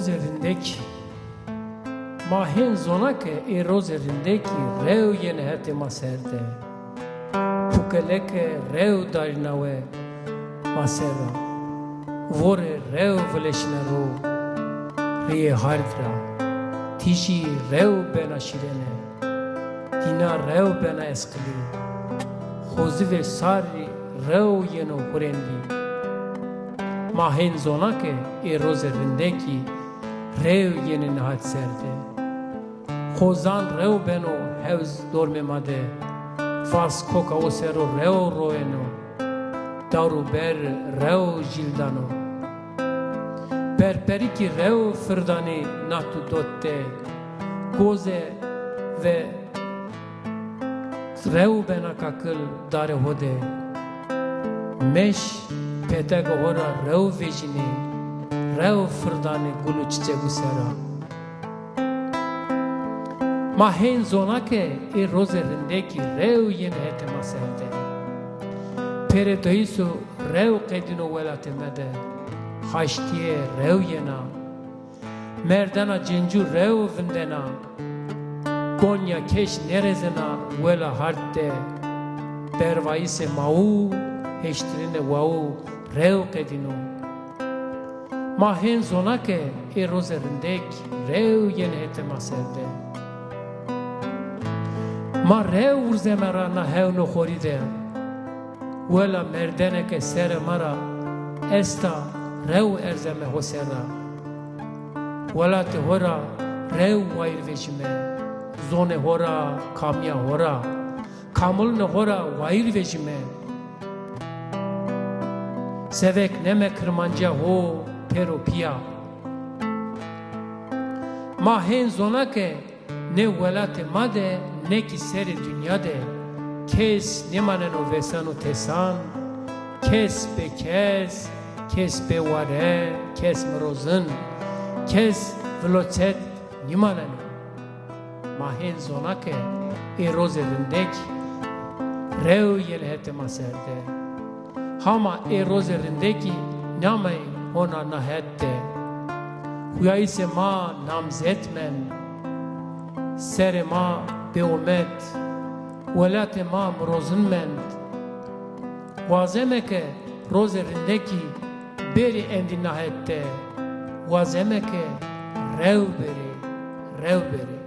rozerindeki mahen zonake rozerindeki rev yene hete maserde pukeleke rev darinawe masera vore rev vleşnero riye hardra tişi rev bena şirene dina rev bena eskli xozi ve sari rev yeno hurendi mahen zonake rozerindeki rev yene nihat serde xozan rev beno hevz dorme made fas koka o sero rev roeno daru ber rev jildano berperiki rev firdani natu dotte goze ve rev bena kakıl dare hode meş petega hora rev vejini rev firdani gulu çiçeğu sera mahen zonake rozerindeki rev yene hete maserde pere dayısu rev qedino velatemede haştiye rev yena merdana cencu rev vindena Konya keş nerezena vela harte pervaise mau heştrine vau rev qedino mahen zonake rozerindeki rev yene hete maserde ma rev urzemera na hevno khoride wala merdeneke sere mara esta rev erzeme hosera wala te hora rev vair vejime zone hora kamya hora kamul ne hora vair vejime sevek neme kırmanca ho pero pia mahen zonake ne velate made ne ki seri dünyade kes ne manen o vesanu tesan kes be kes be vare kes mrozın kes vlocet ne manen mahen zonake rozerindek rev yelhete maserde hama rozerindeki namay ona nahette huyayse ma namzetmen sere ma beomet velate ma mrozunmend vazemeke rozerindeki beri endi nahette vazemeke rev beri